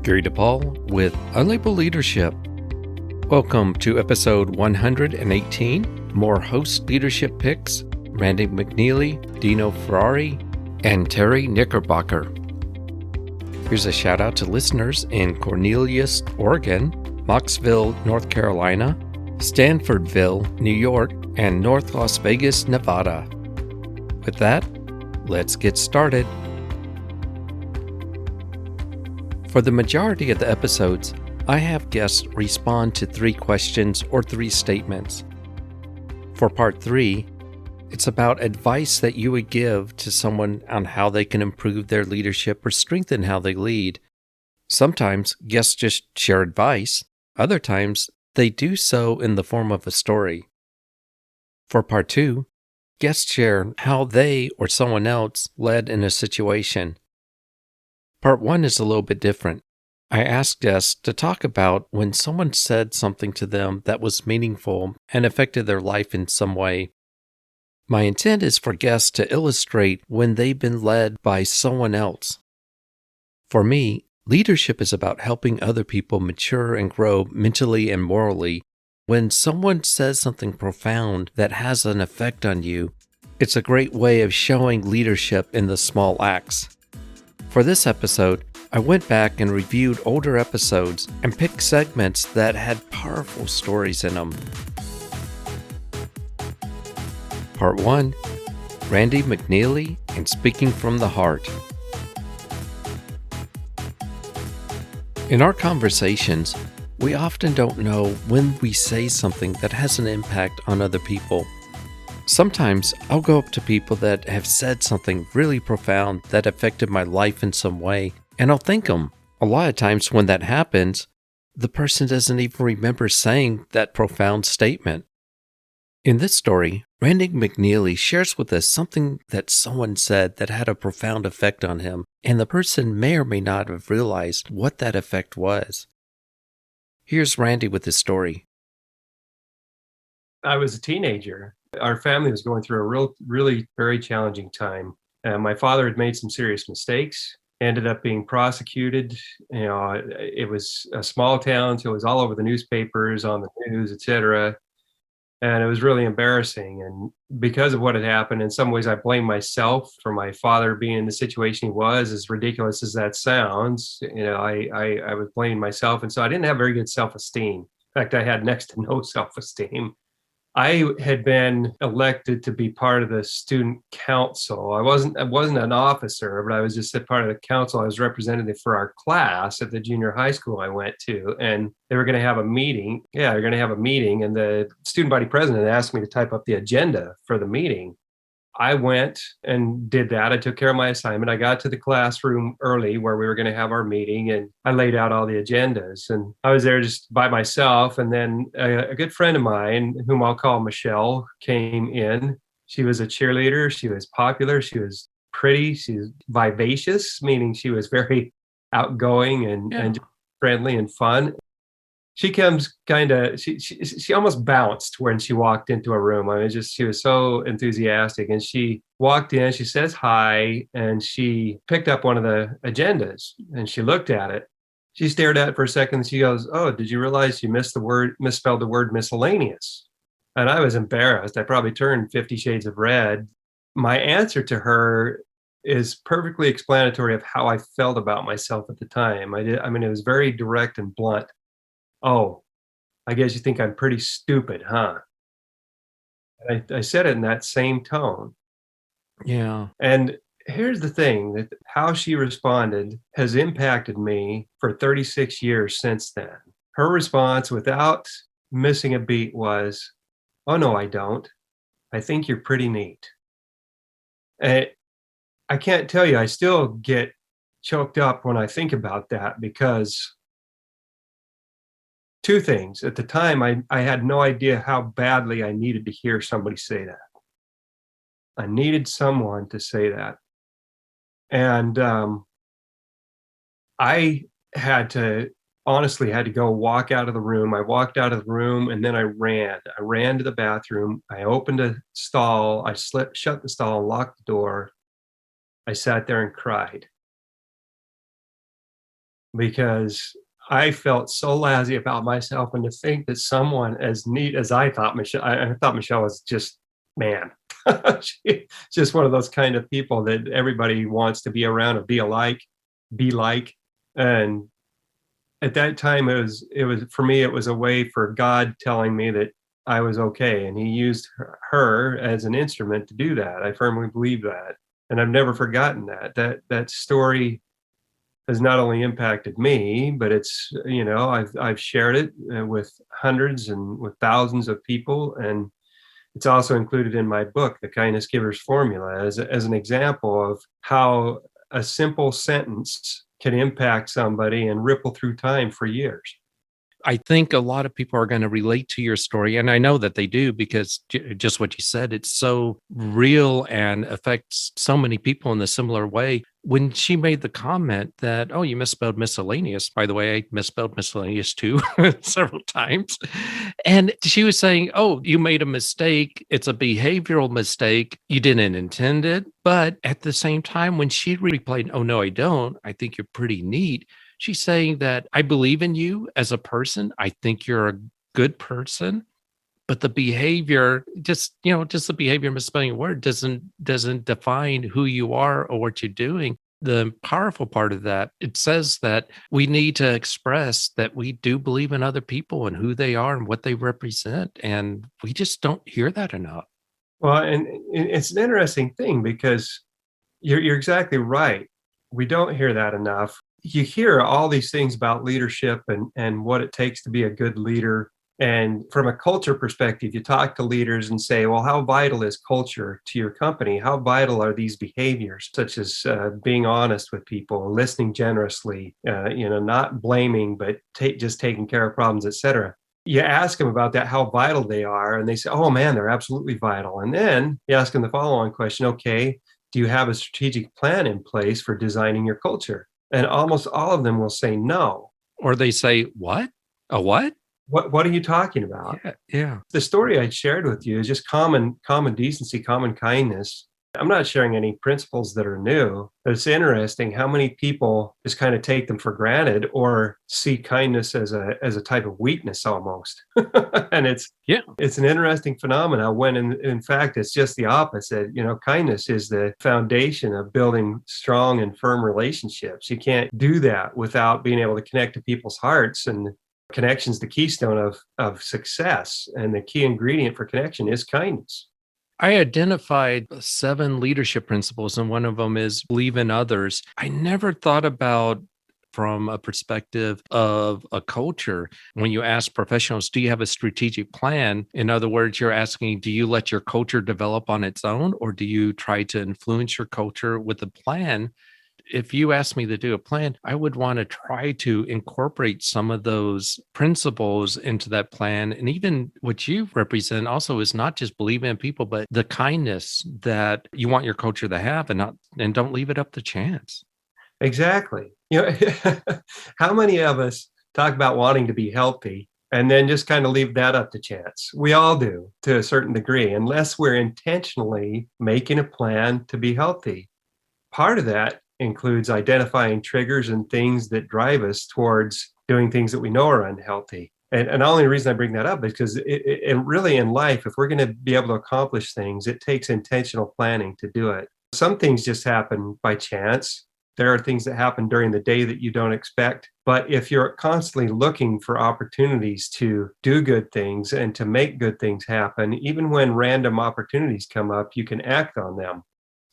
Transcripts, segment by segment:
Gary DePaul with Unlabeled Leadership. Welcome to episode 118, more host leadership picks, Randy McNeely, Dino Ferrari, and Terry Knickerbocker. Here's a shout out to listeners in Cornelius, Oregon, Mocksville, North Carolina, Stanfordville, New York, and North Las Vegas, Nevada. With that, let's get started. For the majority of the episodes, I have guests respond to 3 questions or 3 statements. For part 3, it's about advice that you would give to someone on how they can improve their leadership or strengthen how they lead. Sometimes guests just share advice. Other times, they do so in the form of a story. For part 2, guests share how they or someone else led in a situation. Part 1 is a little bit different. I asked guests to talk about when someone said something to them that was meaningful and affected their life in some way. My intent is for guests to illustrate when they've been led by someone else. For me, leadership is about helping other people mature and grow mentally and morally. When someone says something profound that has an effect on you, it's a great way of showing leadership in the small acts. For this episode, I went back and reviewed older episodes and picked segments that had powerful stories in them. Part 1, Randy McNeely and Speaking from the Heart. In our conversations, we often don't know when we say something that has an impact on other people. Sometimes I'll go up to people that have said something really profound that affected my life in some way, and I'll thank them. A lot of times when that happens, the person doesn't even remember saying that profound statement. In this story, Randy McNeely shares with us something that someone said that had a profound effect on him, and the person may or may not have realized what that effect was. Here's Randy with his story. I was a teenager. Our family was going through a really very challenging time. My father had made some serious mistakes, ended up being prosecuted. It was a small town, so it was all over the newspapers, on the news, etc. And it was really embarrassing. And because of what had happened, in some ways I blame myself for my father being in the situation he was, as ridiculous as that sounds. I was blaming myself. And so I didn't have very good self-esteem. In fact, I had next to no self-esteem. I had been elected to be part of the student council. I wasn't an officer, but I was just a part of the council. I was representative for our class at the junior high school I went to, and they were going to have a meeting. Yeah, they're going to have a meeting, and the student body president asked me to type up the agenda for the meeting. I went and did that. I took care of my assignment. I got to the classroom early where we were going to have our meeting, and I laid out all the agendas. And I was there just by myself. And then a good friend of mine, whom I'll call Michelle, came in. She was a cheerleader. She was popular. She was pretty. She was vivacious, meaning she was very outgoing and friendly and fun. She comes she almost bounced when she walked into a room. I mean, she was so enthusiastic, and she walked in, she says hi, and she picked up one of the agendas and she looked at it. She stared at it for a second and she goes, "Oh, did you realize you misspelled the word miscellaneous?" And I was embarrassed. I probably turned 50 shades of red. My answer to her is perfectly explanatory of how I felt about myself at the time. It was very direct and blunt. "Oh, I guess you think I'm pretty stupid, huh?" I said it in that same tone. Yeah. And here's the thing, that how she responded has impacted me for 36 years since then. Her response, without missing a beat, was, "Oh, no, I don't. I think you're pretty neat." And I can't tell you, I still get choked up when I think about that, because 2 things. At the time, I had no idea how badly I needed to hear somebody say that. I needed someone to say that. And I honestly had to go walk out of the room. I walked out of the room and then I ran. I ran to the bathroom. I opened a stall. I shut the stall, and locked the door. I sat there and cried. because I felt so lousy about myself, and to think that someone as neat as I thought Michelle, I thought Michelle was just, man, she's just one of those kind of people that everybody wants to be around or be like. And at that time, it was for me, it was a way for God telling me that I was okay, and He used her as an instrument to do that. I firmly believe that, and I've never forgotten that. That story has not only impacted me, but it's, I've shared it with hundreds and with thousands of people, and it's also included in my book, The Kindness Giver's Formula, as an example of how a simple sentence can impact somebody and ripple through time for years. I think a lot of people are going to relate to your story. And I know that they do because just what you said, it's so real and affects so many people in a similar way. When she made the comment that, oh, you misspelled miscellaneous, by the way, I misspelled miscellaneous too several times. And she was saying, oh, you made a mistake. It's a behavioral mistake. You didn't intend it. But at the same time, when she replied, oh, no, I don't, I think you're pretty neat. She's saying that I believe in you as a person. I think you're a good person, but the behavior, just the behavior, misspelling a word doesn't define who you are or what you're doing. The powerful part of that, it says that we need to express that we do believe in other people and who they are and what they represent. And we just don't hear that enough. Well, and it's an interesting thing because you're exactly right. We don't hear that enough. You hear all these things about leadership and what it takes to be a good leader. And from a culture perspective, you talk to leaders and say, well, how vital is culture to your company? How vital are these behaviors, such as being honest with people, listening generously, not blaming, but just taking care of problems, etc. You ask them about that, how vital they are, and they say, oh man, they're absolutely vital. And then you ask them the follow-on question, okay, do you have a strategic plan in place for designing your culture? And almost all of them will say no. Or they say, what? A what? What are you talking about? Yeah. Yeah. The story I shared with you is just common decency, common kindness. I'm not sharing any principles that are new, but it's interesting how many people just kind of take them for granted or see kindness as a type of weakness almost. And it's an interesting phenomenon when in fact it's just the opposite. Kindness is the foundation of building strong and firm relationships. You can't do that without being able to connect to people's hearts, and connection's the keystone of success, and the key ingredient for connection is kindness. I identified 7 leadership principles, and one of them is believe in others. I never thought about from a perspective of a culture. When you ask professionals, do you have a strategic plan? In other words, you're asking, do you let your culture develop on its own, or do you try to influence your culture with a plan? If you ask me to do a plan, I would want to try to incorporate some of those principles into that plan. And even what you represent also is not just believing in people, but the kindness that you want your culture to have, and don't leave it up to chance. Exactly. How many of us talk about wanting to be healthy and then just kind of leave that up to chance? We all do to a certain degree, unless we're intentionally making a plan to be healthy. Part of that includes identifying triggers and things that drive us towards doing things that we know are unhealthy. And the only reason I bring that up is because it really in life, if we're going to be able to accomplish things, it takes intentional planning to do it. Some things just happen by chance. There are things that happen during the day that you don't expect. But if you're constantly looking for opportunities to do good things and to make good things happen, even when random opportunities come up, you can act on them.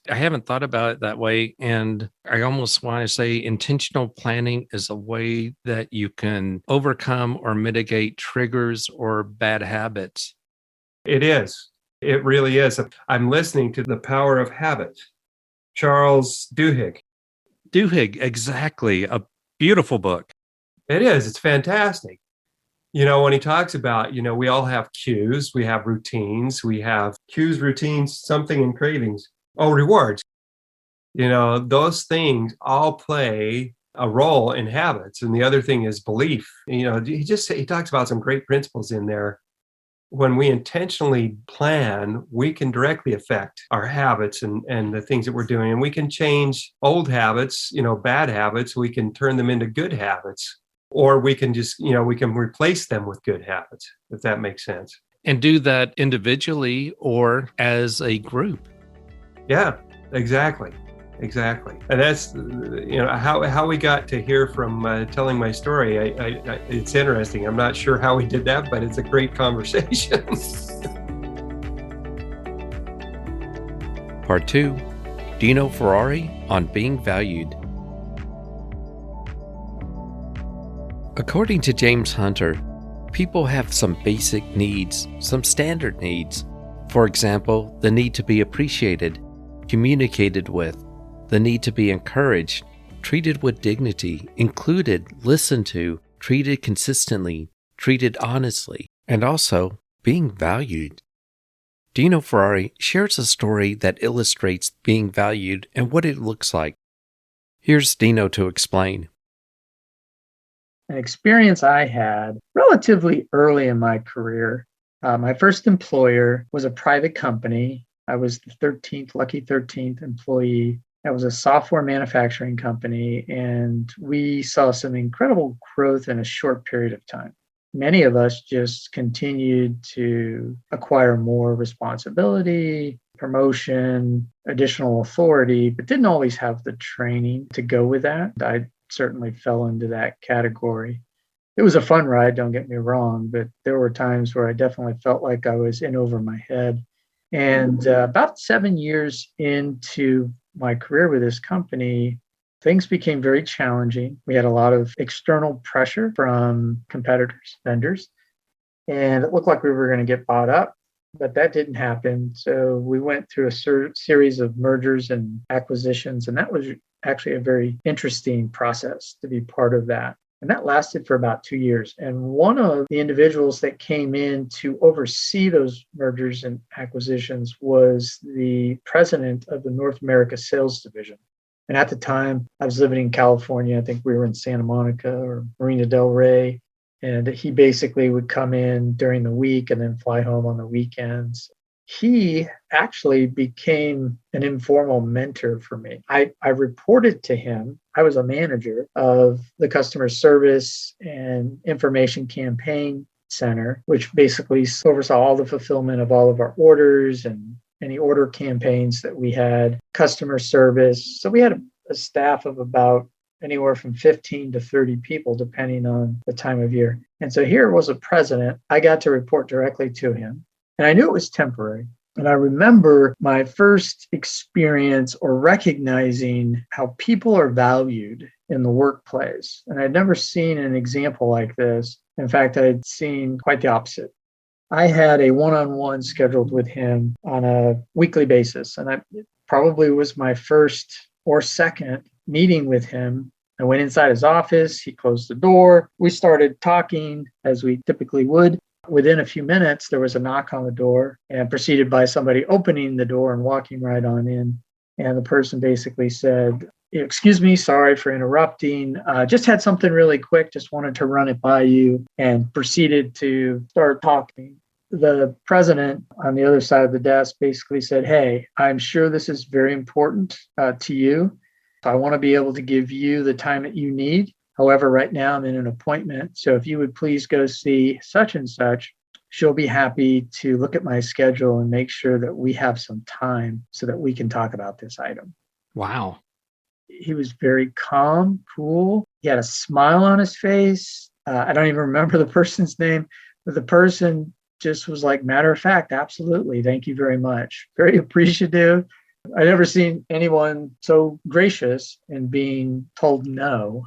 I haven't thought about it that way. And I almost want to say intentional planning is a way that you can overcome or mitigate triggers or bad habits. It is. It really is. I'm listening to The Power of Habit, Charles Duhigg. Duhigg, exactly. A beautiful book. It is. It's fantastic. When he talks about, we all have cues, we have routines, we have cues, routines, something, and cravings. Oh, rewards. Those things all play a role in habits. And the other thing is belief. He talks about some great principles in there. when we intentionally plan, we can directly affect our habits and the things that we're doing. And we can change old habits, bad habits, we can turn them into good habits, or we can just, we can replace them with good habits, if that makes sense. And do that individually or as a group. Yeah, exactly. Exactly. And that's, how we got to hear from telling my story. It's interesting. I'm not sure how we did that, but it's a great conversation. Part 2, Dino Ferrari on being valued. According to James Hunter, people have some basic needs, some standard needs. For example, the need to be appreciated, communicated with, the need to be encouraged, treated with dignity, included, listened to, treated consistently, treated honestly, and also being valued. Dino Ferrari shares a story that illustrates being valued and what it looks like. Here's Dino to explain. An experience I had relatively early in my career. My first employer was a private company. I was the lucky 13th employee. That was a software manufacturing company, and we saw some incredible growth in a short period of time. Many of us just continued to acquire more responsibility, promotion, additional authority, but didn't always have the training to go with that. I certainly fell into that category. It was a fun ride, don't get me wrong, but there were times where I definitely felt like I was in over my head. And about 7 years into my career with this company, things became very challenging. We had a lot of external pressure from competitors, vendors, and it looked like we were going to get bought up, but that didn't happen. So we went through a series of mergers and acquisitions, and that was actually a very interesting process to be part of that. And that lasted for about 2 years. And one of the individuals that came in to oversee those mergers and acquisitions was the president of the North America sales division. And at the time, I was living in California. I think we were in Santa Monica or Marina del Rey. And he basically would come in during the week and then fly home on the weekends. He actually became an informal mentor for me. I reported to him. I was a manager of the customer service and information campaign center, which basically oversaw all the fulfillment of all of our orders and any order campaigns that we had, customer service. So we had a staff of about anywhere from 15 to 30 people, depending on the time of year. And so here was a president. I got to report directly to him. And I knew it was temporary. And I remember my first experience or recognizing how people are valued in the workplace. And I'd never seen an example like this. In fact, I'd seen quite the opposite. I had a one-on-one scheduled with him on a weekly basis. And it probably was my first or second meeting with him. I went inside his office. He closed the door. We started talking as we typically would. Within a few minutes, there was a knock on the door and preceded by somebody opening the door and walking right on in. And the person basically said, "Excuse me, sorry for interrupting. Just had something really quick, just wanted to run it by you," and proceeded to start talking. The president on the other side of the desk basically said, "Hey, I'm sure this is very important to you. I want to be able to give you the time that you need. However, right now I'm in an appointment. So if you would please go see such and such, she'll be happy to look at my schedule and make sure that we have some time so that we can talk about this item." Wow. He was very calm, cool. He had a smile on his face. I don't even remember the person's name, but the person just was like, matter of fact, absolutely. Thank you very much. Very appreciative. I've never seen anyone so gracious in being told no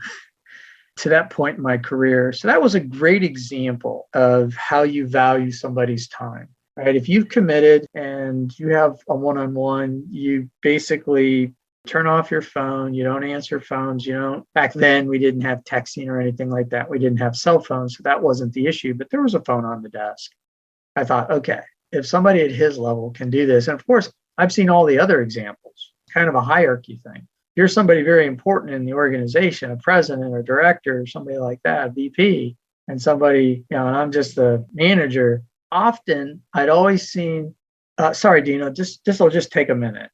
to that point in my career. So that was a great example of how you value somebody's time, right? If you've committed and you have a one-on-one, you basically turn off your phone. You don't answer phones. Back then we didn't have texting or anything like that. We didn't have cell phones. So that wasn't the issue, but there was a phone on the desk. I thought, okay, if somebody at his level can do this, and of course, I've seen all the other examples, kind of a hierarchy thing. Here's somebody very important in the organization, a president or director or somebody like that, VP, and somebody, and I'm just the manager. often I'd always seen, sorry, Dino, this will just take a minute.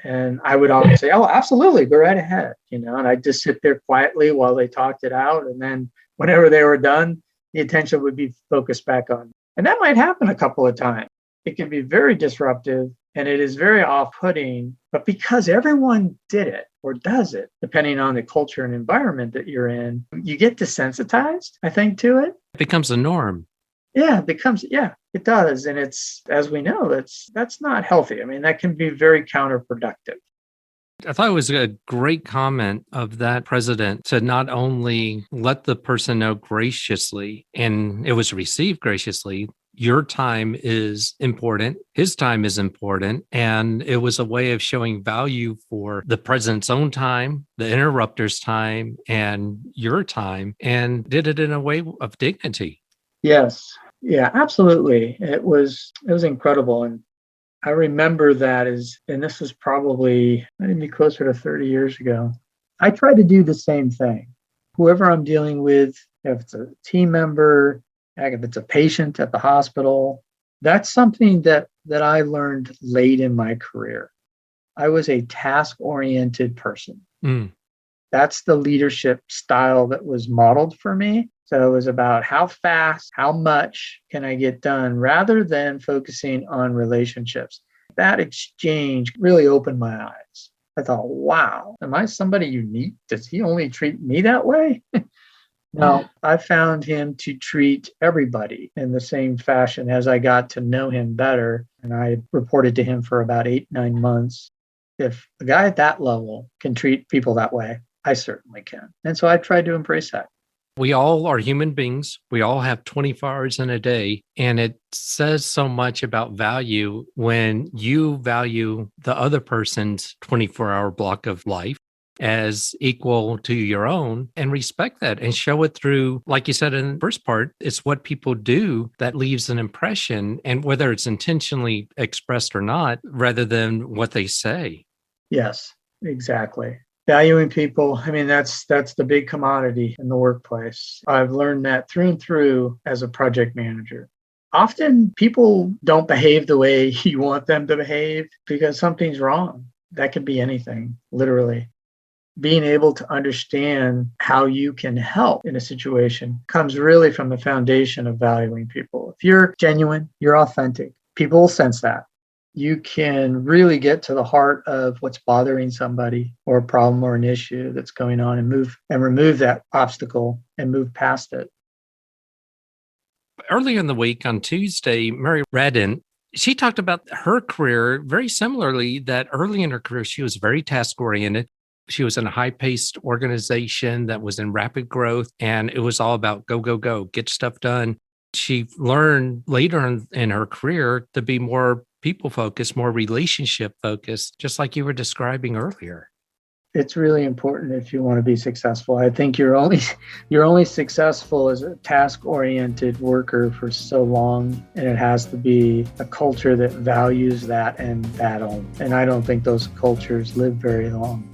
And I would always say, oh, absolutely, go right ahead, and I'd just sit there quietly while they talked it out. And then whenever they were done, the attention would be focused back on. And that might happen a couple of times. It can be very disruptive and it is very off-putting, but because everyone did it or does it, depending on the culture and environment that you're in, you get desensitized, I think, to it. It becomes a norm. Yeah, it does. And it's, as we know, that's not healthy. I mean, that can be very counterproductive. I thought it was a great comment of that president to not only let the person know graciously, and it was received graciously, your time is important, his time is important. And it was a way of showing value for the president's own time, the interrupter's time, and your time, and did it in a way of dignity. Yes. Yeah, absolutely. It was incredible. And I remember that and this was probably maybe closer to 30 years ago. I try to do the same thing. Whoever I'm dealing with, if it's a team member, if it's a patient at the hospital, that's something that I learned late in my career. I was a task-oriented person. That's the leadership style that was modeled for me. So it was about how fast, how much can I get done rather than focusing on relationships. That exchange really opened my eyes. I thought, wow, am I somebody unique? Does he only treat me that way? No, I found him to treat everybody in the same fashion as I got to know him better. And I reported to him for about 8-9 months. If a guy at that level can treat people that way, I certainly can. And so I tried to embrace that. We all are human beings. We all have 24 hours in a day. And it says so much about value when you value the other person's 24-hour block of life as equal to your own and respect that and show it through, like you said in the first part, it's what people do that leaves an impression, and whether it's intentionally expressed or not, rather than what they say. Yes, exactly. Valuing people, I mean, that's the big commodity in the workplace. I've learned that through and through as a project manager. Often people don't behave the way you want them to behave because something's wrong. That could be anything, literally. Being able to understand how you can help in a situation comes really from the foundation of valuing people. If you're genuine, you're authentic, people will sense that. You can really get to the heart of what's bothering somebody or a problem or an issue that's going on and remove that obstacle and move past it. Earlier in the week on Tuesday, Mary Redden, she talked about her career very similarly, that early in her career, she was very task-oriented. She was in a high-paced organization that was in rapid growth, and it was all about go, go, go, get stuff done. She learned later in her career to be more people-focused, more relationship-focused, just like you were describing earlier. It's really important if you want to be successful. I think you're only successful as a task-oriented worker for so long, and it has to be a culture that values that and that only. And I don't think those cultures live very long.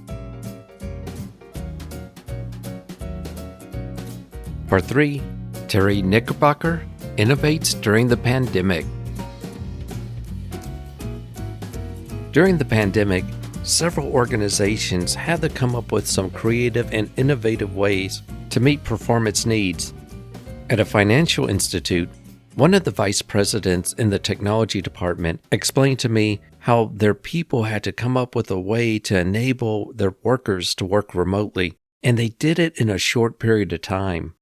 Part 3, Terry Knickerbocker innovates during the pandemic. During the pandemic, several organizations had to come up with some creative and innovative ways to meet performance needs. At a financial institute, one of the vice presidents in the technology department explained to me how their people had to come up with a way to enable their workers to work remotely, and they did it in a short period of time.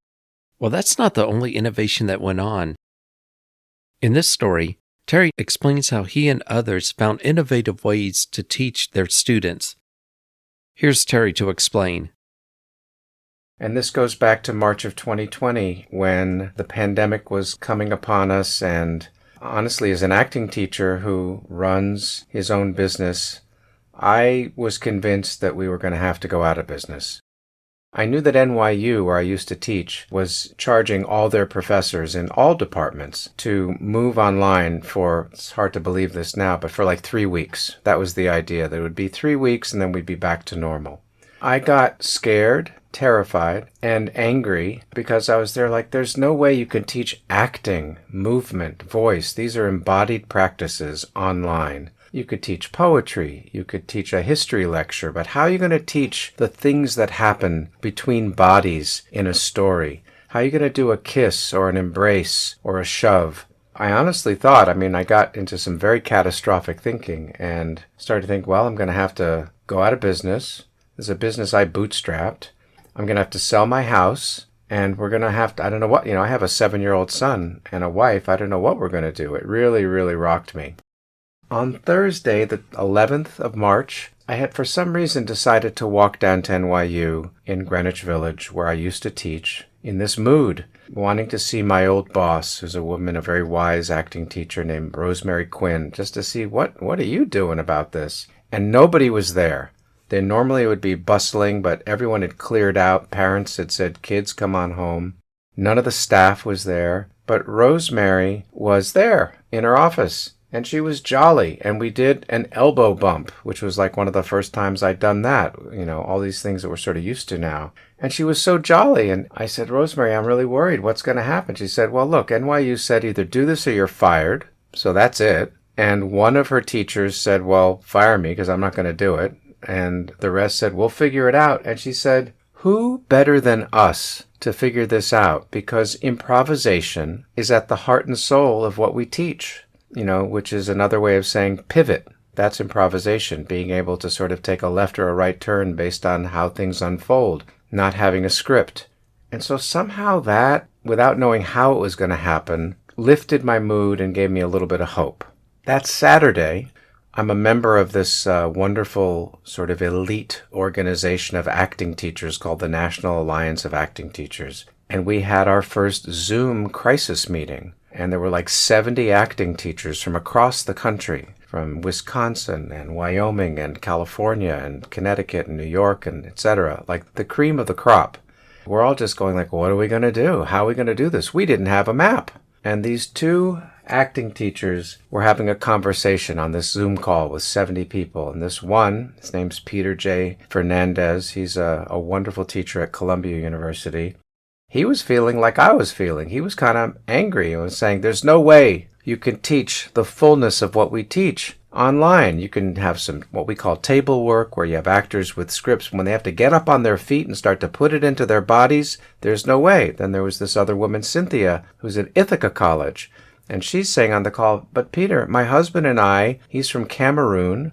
Well, that's not the only innovation that went on. In this story, Terry explains how he and others found innovative ways to teach their students. Here's Terry to explain. And this goes back to March of 2020 when the pandemic was coming upon us, and honestly, as an acting teacher who runs his own business, I was convinced that we were going to have to go out of business. I knew that NYU, where I used to teach, was charging all their professors in all departments to move online for, it's hard to believe this now, but for like 3 weeks. That was the idea. That it would be 3 weeks and then we'd be back to normal. I got scared, terrified and angry because I was there like, there's no way you can teach acting, movement, voice. These are embodied practices online. You could teach poetry, you could teach a history lecture, but how are you going to teach the things that happen between bodies in a story? How are you going to do a kiss or an embrace or a shove? I honestly thought, I got into some very catastrophic thinking and started to think, well, I'm going to have to go out of business. This is a business I bootstrapped. I'm going to have to sell my house, and we're going to have to, I don't know what, I have a 7-year-old son and a wife. I don't know what we're going to do. It really, really rocked me. On Thursday, the 11th of March, I had for some reason decided to walk down to NYU in Greenwich Village, where I used to teach, in this mood, wanting to see my old boss, who's a woman, a very wise acting teacher named Rosemary Quinn, just to see what are you doing about this? And nobody was there. They normally would be bustling, but everyone had cleared out. Parents had said, kids, come on home. None of the staff was there, but Rosemary was there in her office. And she was jolly, and we did an elbow bump, which was like one of the first times I'd done that, all these things that we're sort of used to now. And she was so jolly, and I said, Rosemary, I'm really worried. What's going to happen? She said, well, look, NYU said either do this or you're fired, so that's it. And one of her teachers said, well, fire me because I'm not going to do it. And the rest said, we'll figure it out. And she said, who better than us to figure this out? Because improvisation is at the heart and soul of what we teach. Which is another way of saying pivot. That's improvisation, being able to sort of take a left or a right turn based on how things unfold, not having a script. And so somehow that, without knowing how it was going to happen, lifted my mood and gave me a little bit of hope. That Saturday, I'm a member of this wonderful sort of elite organization of acting teachers called the National Alliance of Acting Teachers. And we had our first Zoom crisis meeting. And there were like 70 acting teachers from across the country, from Wisconsin and Wyoming and California and Connecticut and New York and etc. Like the cream of the crop. We're all just going like, what are we going to do? How are we going to do this? We didn't have a map. And these two acting teachers were having a conversation on this Zoom call with 70 people. And this one, his name's Peter J. Fernandez. He's a wonderful teacher at Columbia University. He was feeling like I was feeling. He was kind of angry and was saying, there's no way you can teach the fullness of what we teach online. You can have some what we call table work, where you have actors with scripts. When they have to get up on their feet and start to put it into their bodies, there's no way. Then there was this other woman, Cynthia, who's at Ithaca College. And she's saying on the call, but Peter, my husband and I, he's from Cameroon,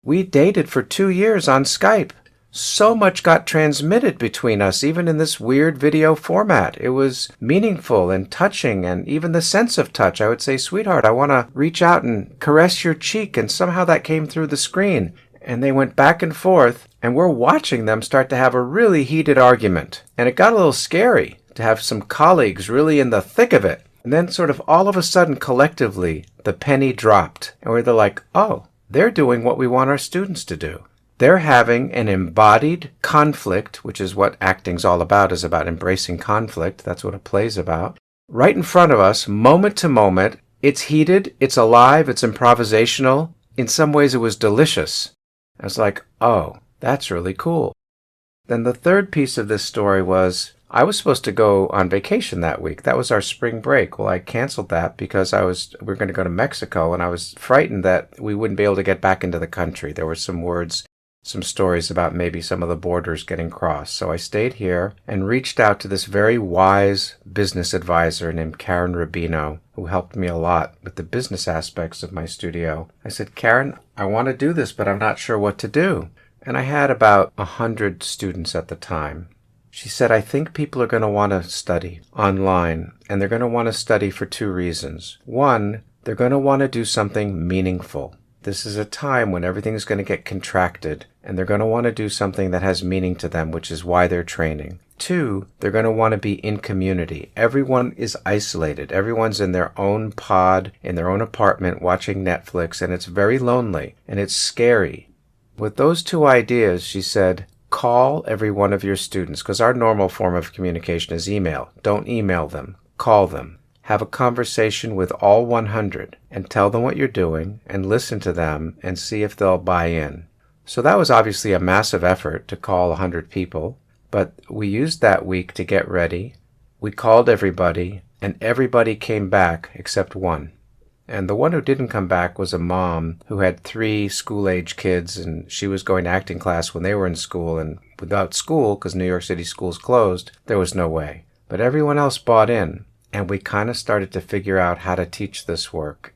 we dated for 2 years on Skype. So much got transmitted between us, even in this weird video format. It was meaningful and touching, and even the sense of touch. I would say, sweetheart, I want to reach out and caress your cheek, and somehow that came through the screen. And they went back and forth, and we're watching them start to have a really heated argument. And it got a little scary to have some colleagues really in the thick of it. And then sort of all of a sudden, collectively, the penny dropped. And we're like, oh, they're doing what we want our students to do. They're having an embodied conflict, which is what acting's all about, is about embracing conflict. That's what a play's about. Right in front of us, moment to moment. It's heated, it's alive, it's improvisational. In some ways, it was delicious. I was like, oh, that's really cool. Then the third piece of this story was, I was supposed to go on vacation that week. That was our spring break. Well, I canceled that because we were going to go to Mexico, and I was frightened that we wouldn't be able to get back into the country. There were some stories about maybe some of the borders getting crossed. So I stayed here and reached out to this very wise business advisor named Karen Rubino, who helped me a lot with the business aspects of my studio. I said, Karen, I want to do this, but I'm not sure what to do. And I had about 100 students at the time. She said, I think people are going to want to study online, and they're going to want to study for 2 reasons. One, they're going to want to do something meaningful. This is a time when everything is going to get contracted, and they're going to want to do something that has meaning to them, which is why they're training. 2, they're going to want to be in community. Everyone is isolated. Everyone's in their own pod, in their own apartment, watching Netflix, and it's very lonely, and it's scary. With those 2 ideas, she said, call every one of your students, because our normal form of communication is email. Don't email them. Call them. Have a conversation with all 100 and tell them what you're doing and listen to them and see if they'll buy in. So that was obviously a massive effort to call 100 people, But we used that week to get ready. We called everybody, and everybody came back except one. And the one who didn't come back was a mom who had 3 school-age kids, and she was going to acting class when they were in school. And without school, because New York City schools closed, there was no way. But everyone else bought in, and we kind of started to figure out how to teach this work.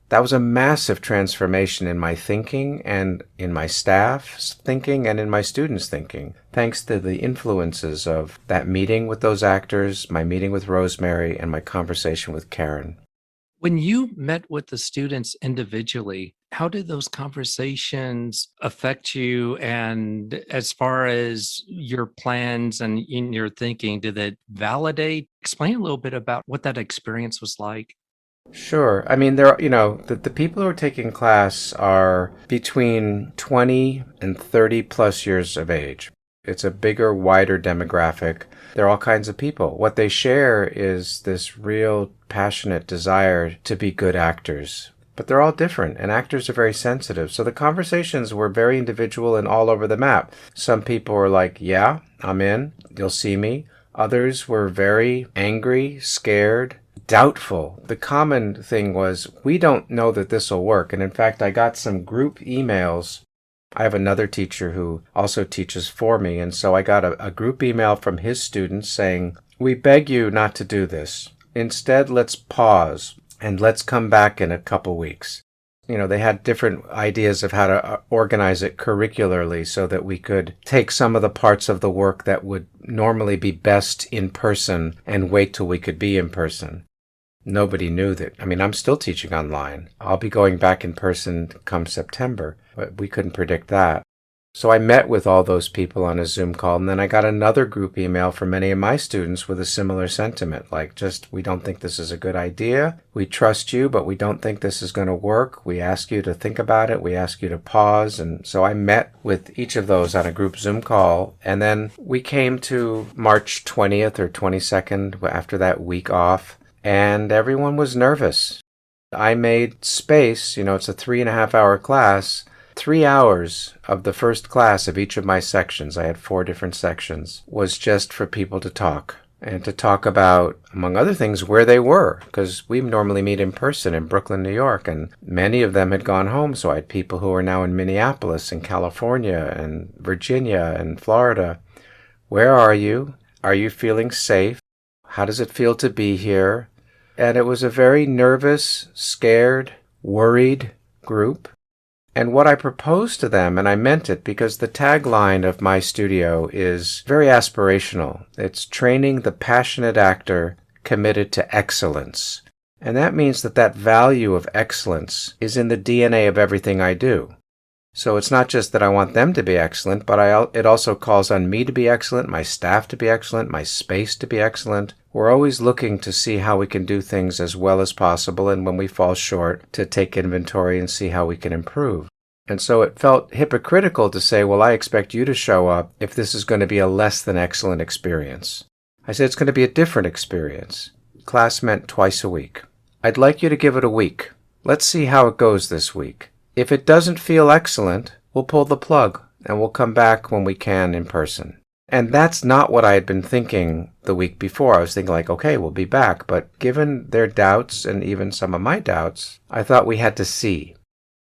That was a massive transformation in my thinking and in my staff's thinking and in my students' thinking, thanks to the influences of that meeting with those actors, my meeting with Rosemary, and my conversation with Karen. When you met with the students individually, how did those conversations affect you? And as far as your plans and in your thinking, did it validate? Explain a little bit about what that experience was like. Sure. I mean, the people who are taking class are between 20 and 30 plus years of age. It's a bigger, wider demographic. There are all kinds of people. What they share is this real passionate desire to be good actors. But they're all different, and actors are very sensitive. So the conversations were very individual and all over the map. Some people were like, yeah, I'm in. You'll see me. Others were very angry, scared, doubtful. The common thing was, we don't know that this will work. And in fact, I got some group emails. I have another teacher who also teaches for me, and so I got a group email from his students saying, we beg you not to do this. Instead, let's pause, and let's come back in a couple weeks. They had different ideas of how to organize it curricularly so that we could take some of the parts of the work that would normally be best in person and wait till we could be in person. Nobody knew that. I mean, I'm still teaching online. I'll be going back in person come September, but we couldn't predict that. So I met with all those people on a Zoom call, and then I got another group email from many of my students with a similar sentiment, like we don't think this is a good idea. We trust you, but we don't think this is going to work. We ask you to think about it. We ask you to pause. And so I met with each of those on a group Zoom call, and then we came to March 20th or 22nd after that week off. And everyone was nervous. I made space, it's a 3.5-hour class. 3 hours of the first class of each of my sections, I had 4 different sections, was just for people to talk. And to talk about, among other things, where they were. Because we normally meet in person in Brooklyn, New York, and many of them had gone home. So I had people who are now in Minneapolis and California and Virginia and Florida. Where are you? Are you feeling safe? How does it feel to be here? And it was a very nervous, scared, worried group. And what I proposed to them, and I meant it because the tagline of my studio is very aspirational. It's training the passionate actor committed to excellence. And that means that value of excellence is in the DNA of everything I do. So it's not just that I want them to be excellent, but it also calls on me to be excellent, my staff to be excellent, my space to be excellent. We're always looking to see how we can do things as well as possible, and when we fall short, to take inventory and see how we can improve. And so it felt hypocritical to say, well, I expect you to show up if this is going to be a less than excellent experience. I said it's going to be a different experience. Class meant twice a week. I'd like you to give it a week. Let's see how it goes this week. If it doesn't feel excellent, we'll pull the plug and we'll come back when we can in person. And that's not what I had been thinking the week before. I was thinking like, okay, we'll be back. But given their doubts and even some of my doubts, I thought we had to see.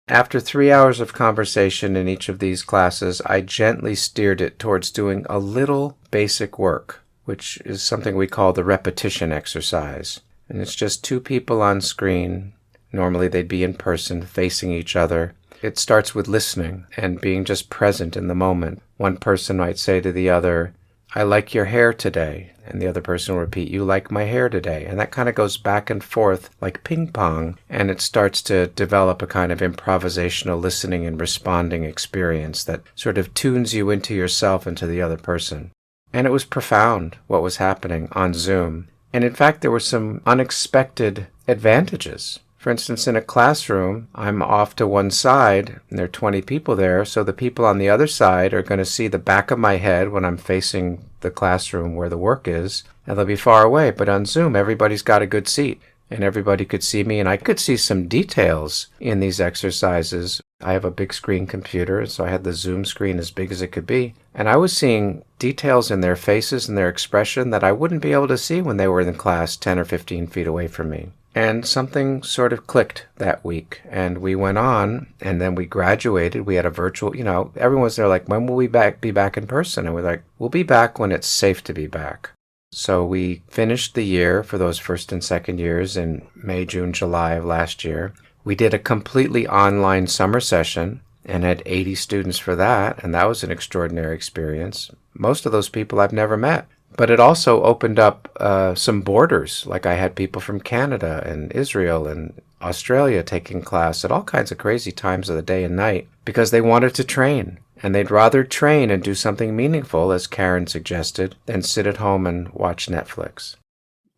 After 3 hours of conversation in each of these classes, I gently steered it towards doing a little basic work, which is something we call the repetition exercise. And it's just 2 people on screen. Normally they'd be in person, facing each other. It starts with listening and being just present in the moment. One person might say to the other, I like your hair today. And the other person will repeat, you like my hair today. And that kind of goes back and forth like ping pong. And it starts to develop a kind of improvisational listening and responding experience that sort of tunes you into yourself and to the other person. And it was profound what was happening on Zoom. And in fact, there were some unexpected advantages. For instance, in a classroom, I'm off to one side, and there are 20 people there, so the people on the other side are going to see the back of my head when I'm facing the classroom where the work is, and they'll be far away. But on Zoom, everybody's got a good seat, and everybody could see me, and I could see some details in these exercises. I have a big screen computer, so I had the Zoom screen as big as it could be. And I was seeing details in their faces and their expression that I wouldn't be able to see when they were in class 10 or 15 feet away from me. And something sort of clicked that week. And we went on, and then we graduated. We had a virtual, everyone's there like, when will we be back in person? And we're like, we'll be back when it's safe to be back. So we finished the year for those first and second years in May, June, July of last year. We did a completely online summer session and had 80 students for that, and that was an extraordinary experience. Most of those people I've never met. But it also opened up some borders, like I had people from Canada and Israel and Australia taking class at all kinds of crazy times of the day and night because they wanted to train. And they'd rather train and do something meaningful, as Karen suggested, than sit at home and watch Netflix.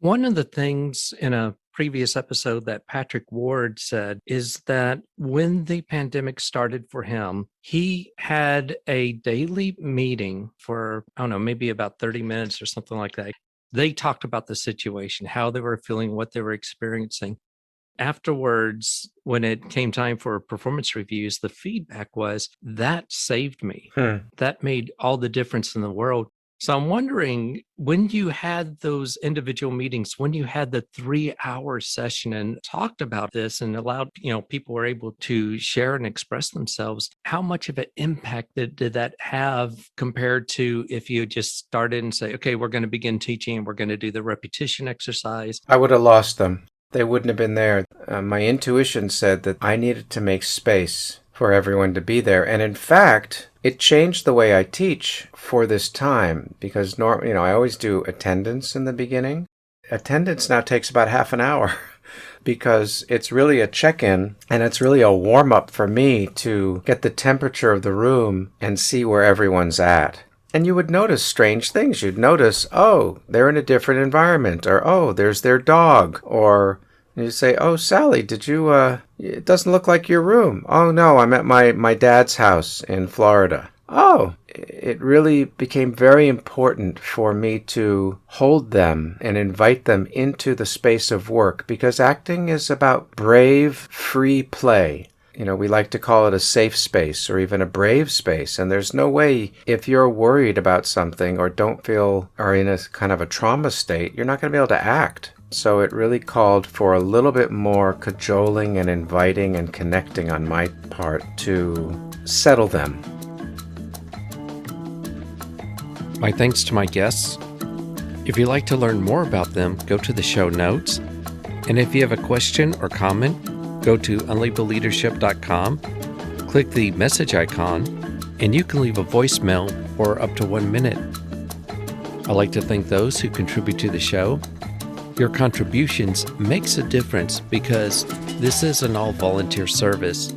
One of the things in a previous episode that Patrick Ward said is that when the pandemic started for him, he had a daily meeting for, I don't know, maybe about 30 minutes or something like that. They talked about the situation, how they were feeling, what they were experiencing. Afterwards, when it came time for performance reviews, the feedback was, that saved me. That made all the difference in the world. So I'm wondering, when you had those individual meetings, when you had the 3-hour session and talked about this and allowed, people were able to share and express themselves, how much of an impact did that have compared to if you just started and say, okay, we're going to begin teaching and we're going to do the repetition exercise? I would have lost them. They wouldn't have been there. My intuition said that I needed to make space for everyone to be there. And in fact, it changed the way I teach for this time because I always do attendance in the beginning. Attendance now takes about half an hour because it's really a check-in and it's really a warm-up for me to get the temperature of the room and see where everyone's at. And you would notice strange things. You'd notice, oh, they're in a different environment, or oh, there's their dog, or you'd say, oh, Sally, did you, it doesn't look like your room. Oh, no, I'm at my dad's house in Florida. Oh, it really became very important for me to hold them and invite them into the space of work because acting is about brave, free play. We like to call it a safe space or even a brave space. And there's no way if you're worried about something or don't feel or in a kind of a trauma state, you're not going to be able to act. So it really called for a little bit more cajoling and inviting and connecting on my part to settle them. My thanks to my guests. If you'd like to learn more about them, go to the show notes. And if you have a question or comment, go to unlabelleadership.com, click the message icon, and you can leave a voicemail for up to 1 minute. I'd like to thank those who contribute to the show. Your contributions makes a difference because this is an all-volunteer service.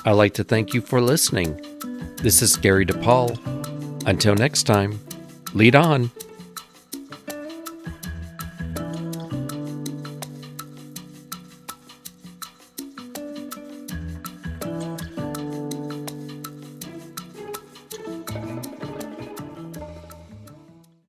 I'd like to thank you for listening. This is Gary DePaul. Until next time, lead on.